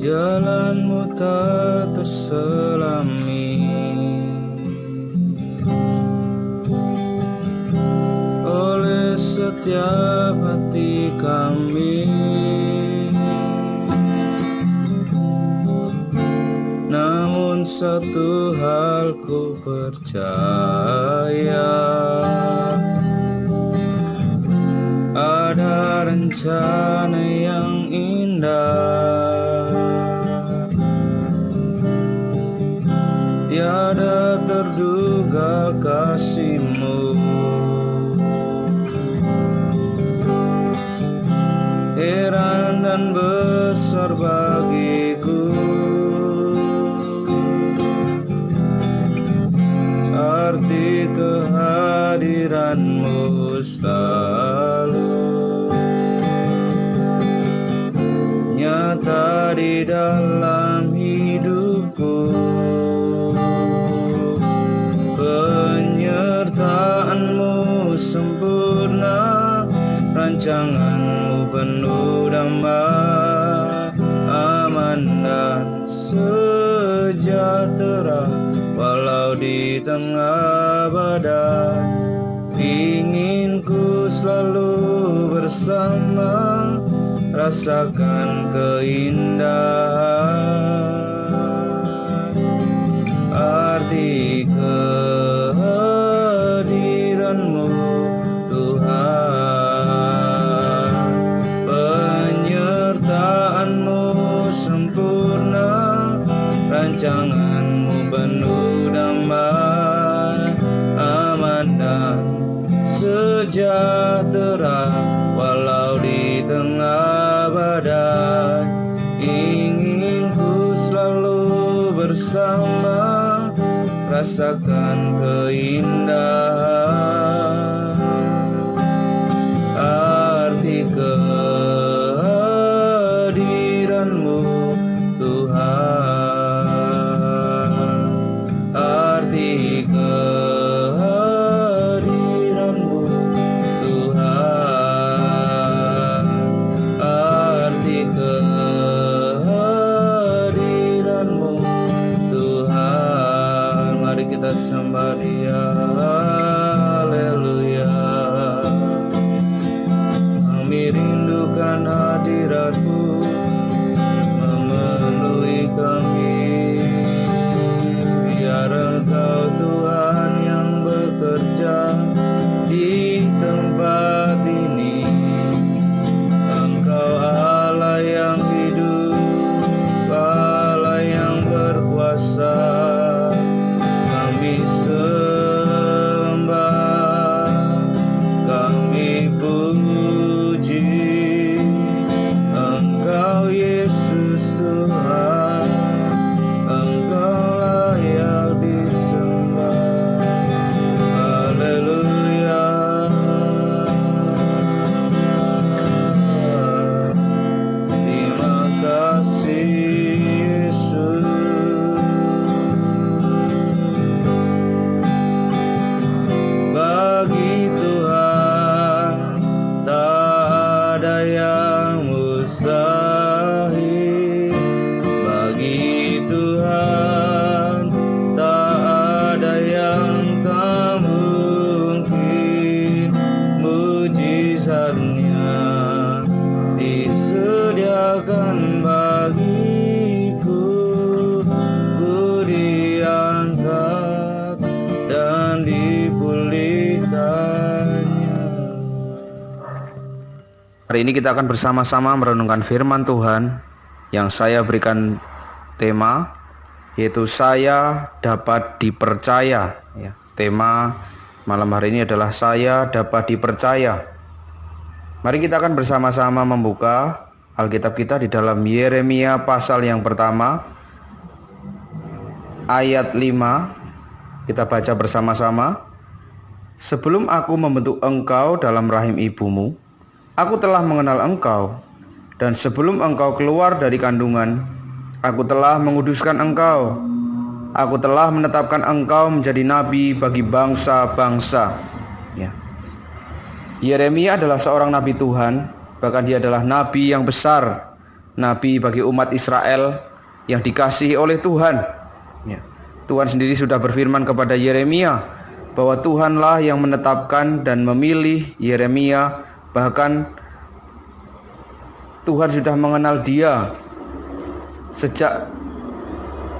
jalanmu tak terselami oleh setiap hati kami. Namun satu hal ku percaya, ada rencana yang indah, tiada terduga kasih-Mu, heran dan besar bagiku arti kehadiran-Mu selalu nyata di dalam hidupku. Penyertaan-Mu sempurna, rancangan-Mu penuh damai, aman dan sejahtera walau di tengah badai. Ingin ku selalu bersama, rasakan keindahan arti kehadiran-Mu Tuhan. Penyertaan-Mu sempurna, rancangan-Mu penuh damai, aman dan sejahtera walau di tengah badai. Ingin ku selalu bersama, rasakan keindahan arti kehadiran-Mu Tuhan. Arti kehadiran-Mu Tuhan. Arti kehadiran-Mu Tuhan. Mari kita sembah Dia. Haleluya. Kami rindukan hadirat-Mu memenuhi kami. Biar Engkau Tuhan yang bekerja di tempat ini. Engkau Allah yang hidup, Allah yang berkuasa. Kami sembah, kami puji Engkau Yesus Tuhan. Engkau layak disembah. Haleluya. Terima kasih Yesus. Bagi Tuhan tak ada yang mustahil. Bagi Tuhan tak ada yang tak mungkin. Mujizatnya disediakan bagiku. Ku diangkat dan dipulihkannya. Hari ini kita akan bersama-sama merenungkan firman Tuhan yang saya berikan tema, yaitu saya dapat dipercaya. Tema malam hari ini adalah saya dapat dipercaya. Mari kita akan bersama-sama membuka Alkitab kita di dalam Yeremia pasal yang pertama, ayat 5. Kita baca bersama-sama. Sebelum aku membentuk engkau dalam rahim ibumu, aku telah mengenal engkau. Dan sebelum engkau keluar dari kandungan, aku telah menguduskan engkau. Aku telah menetapkan engkau menjadi nabi bagi bangsa-bangsa. Yeremia adalah seorang nabi Tuhan, bahkan dia adalah nabi yang besar. nabi bagi umat Israel yang dikasihi oleh Tuhan. Ya. Tuhan sendiri sudah berfirman kepada Yeremia bahwa Tuhanlah yang menetapkan dan memilih Yeremia, bahkan Tuhan sudah mengenal dia sejak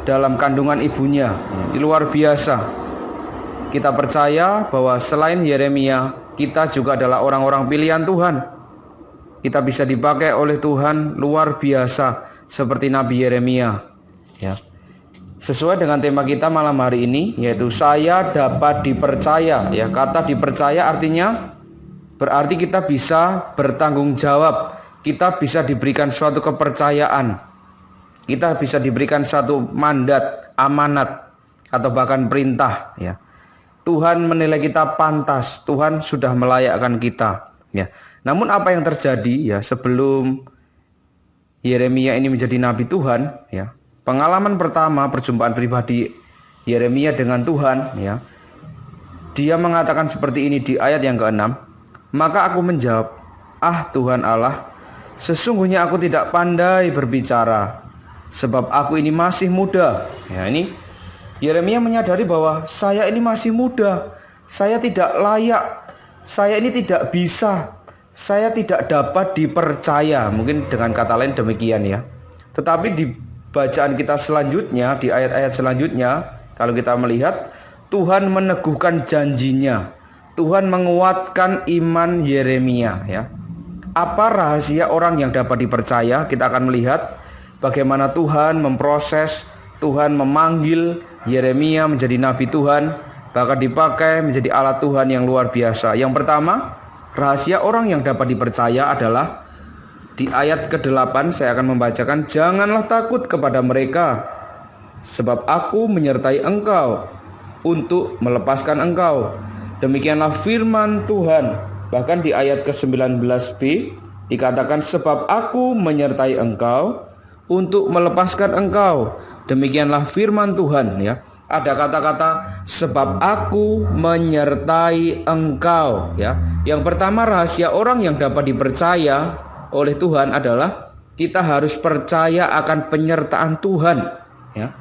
dalam kandungan ibunya. Ini luar biasa. Kita percaya bahwa selain Yeremia, kita juga adalah orang-orang pilihan Tuhan. Kita bisa dipakai oleh Tuhan luar biasa seperti Nabi Yeremia. Ya. Sesuai dengan tema kita malam hari ini, yaitu saya dapat dipercaya. Ya, kata dipercaya artinya berarti kita bisa bertanggung jawab. Kita bisa diberikan suatu kepercayaan. Kita bisa diberikan satu mandat, amanat, atau bahkan perintah. Ya. Tuhan menilai kita pantas. Tuhan sudah melayakkan kita. Ya. Namun apa yang terjadi ya sebelum Yeremia ini menjadi nabi Tuhan? Ya, pengalaman pertama perjumpaan pribadi Yeremia dengan Tuhan. Ya, dia mengatakan seperti ini di ayat yang ke-6. Maka aku menjawab, "Ah Tuhan Allah, sesungguhnya aku tidak pandai berbicara, sebab aku ini masih muda." Ya, ini Yeremia menyadari bahwa saya ini masih muda, saya tidak layak, saya ini tidak bisa, saya tidak dapat dipercaya. Mungkin dengan kata lain demikian ya. Tetapi di bacaan kita selanjutnya, di ayat-ayat selanjutnya, kalau kita melihat Tuhan meneguhkan janjinya, Tuhan menguatkan iman Yeremia. Ya, apa rahasia orang yang dapat dipercaya? Kita akan melihat bagaimana Tuhan memproses, Tuhan memanggil Yeremia menjadi nabi Tuhan, bahkan dipakai menjadi alat Tuhan yang luar biasa. Yang pertama, rahasia orang yang dapat dipercaya adalah di ayat ke-8 saya akan membacakan, "Janganlah takut kepada mereka, sebab aku menyertai engkau untuk melepaskan engkau. Demikianlah firman Tuhan." Bahkan di ayat ke-19b dikatakan, "Sebab aku menyertai engkau untuk melepaskan engkau. Demikianlah firman Tuhan." Ya, ada kata-kata sebab aku menyertai engkau. Ya, yang pertama rahasia orang yang dapat dipercaya oleh Tuhan adalah kita harus percaya akan penyertaan Tuhan. Ya,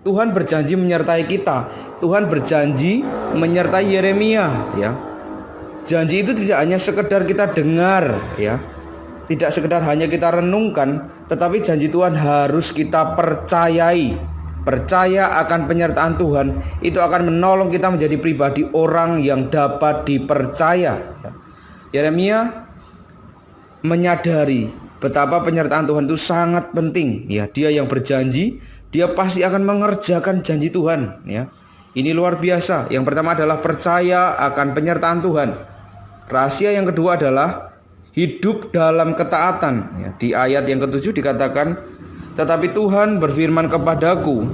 Tuhan berjanji menyertai kita. Tuhan berjanji menyertai Yeremia. Ya, janji itu tidak hanya sekedar kita dengar. Ya, tidak sekedar hanya kita renungkan, tetapi janji Tuhan harus kita percayai. Percaya akan penyertaan Tuhan itu akan menolong kita menjadi pribadi orang yang dapat dipercaya. Yeremia menyadari betapa penyertaan Tuhan itu sangat penting. Ya, dia yang berjanji, dia pasti akan mengerjakan janji Tuhan. Ya, ini luar biasa. Yang pertama adalah percaya akan penyertaan Tuhan. Rahasia yang kedua adalah hidup dalam ketaatan. Ya, di ayat yang ke-7 dikatakan, "Tetapi Tuhan berfirman kepadaku,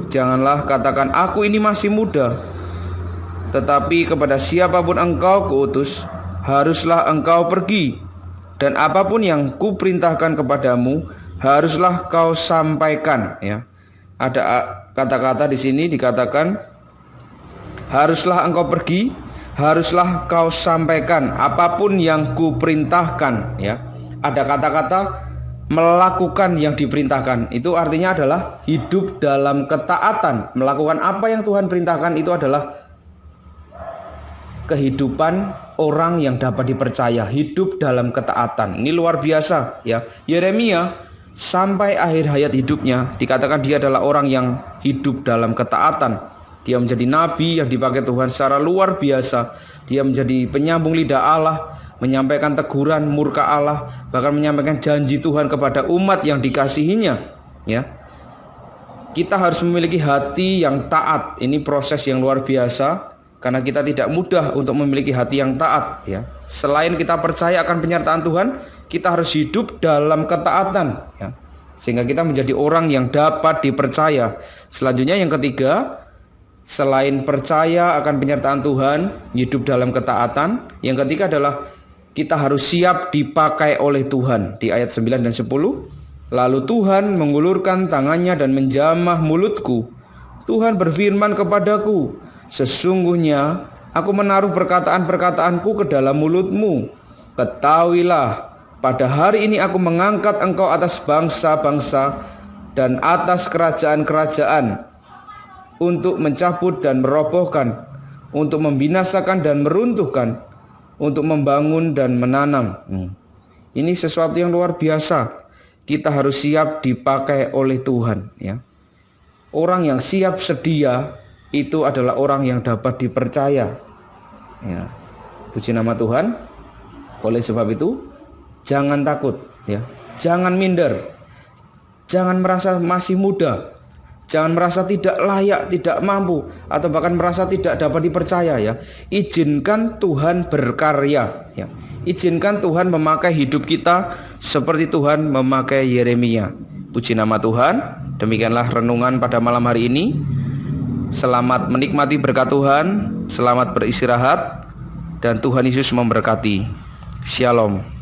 janganlah katakan aku ini masih muda, tetapi kepada siapapun engkau kuutus, haruslah engkau pergi, dan apapun yang kuperintahkan kepadamu, haruslah kau sampaikan." Ya, ada kata-kata di sini dikatakan, haruslah engkau pergi, haruslah kau sampaikan apapun yang kuperintahkan. Ya, ada kata-kata melakukan yang diperintahkan. Itu artinya adalah hidup dalam ketaatan. Melakukan apa yang Tuhan perintahkan itu adalah kehidupan orang yang dapat dipercaya, hidup dalam ketaatan. Ini luar biasa ya. Yeremia sampai akhir hayat hidupnya dikatakan dia adalah orang yang hidup dalam ketaatan. Dia menjadi nabi yang dipakai Tuhan secara luar biasa. Dia menjadi penyambung lidah Allah, menyampaikan teguran murka Allah, bahkan menyampaikan janji Tuhan kepada umat yang dikasihinya. Ya, kita harus memiliki hati yang taat. Ini proses yang luar biasa, karena kita tidak mudah untuk memiliki hati yang taat. Ya, selain kita percaya akan penyertaan Tuhan, kita harus hidup dalam ketaatan. Ya, sehingga kita menjadi orang yang dapat dipercaya. Selanjutnya yang ketiga, selain percaya akan penyertaan Tuhan, hidup dalam ketaatan, yang ketiga adalah kita harus siap dipakai oleh Tuhan. Di ayat 9 dan 10, "Lalu Tuhan mengulurkan tangannya dan menjamah mulutku. Tuhan berfirman kepadaku, sesungguhnya aku menaruh perkataan-perkataanku ke dalam mulutmu. Ketahuilah, pada hari ini aku mengangkat engkau atas bangsa-bangsa dan atas kerajaan-kerajaan, untuk mencabut dan merobohkan, untuk membinasakan dan meruntuhkan, untuk membangun dan menanam. Ini sesuatu yang luar biasa. Kita harus siap dipakai oleh Tuhan, ya. Orang yang siap sedia itu adalah orang yang dapat dipercaya, ya. Puji nama Tuhan. Oleh sebab itu, jangan takut, ya. Jangan minder. Jangan merasa masih muda. Jangan merasa tidak layak, tidak mampu, atau bahkan merasa tidak dapat dipercaya, ya. Izinkan Tuhan berkarya, ya. Izinkan Tuhan memakai hidup kita seperti Tuhan memakai Yeremia. Puji nama Tuhan. Demikianlah renungan pada malam hari ini. Selamat menikmati berkat Tuhan, selamat beristirahat, dan Tuhan Yesus memberkati. Shalom.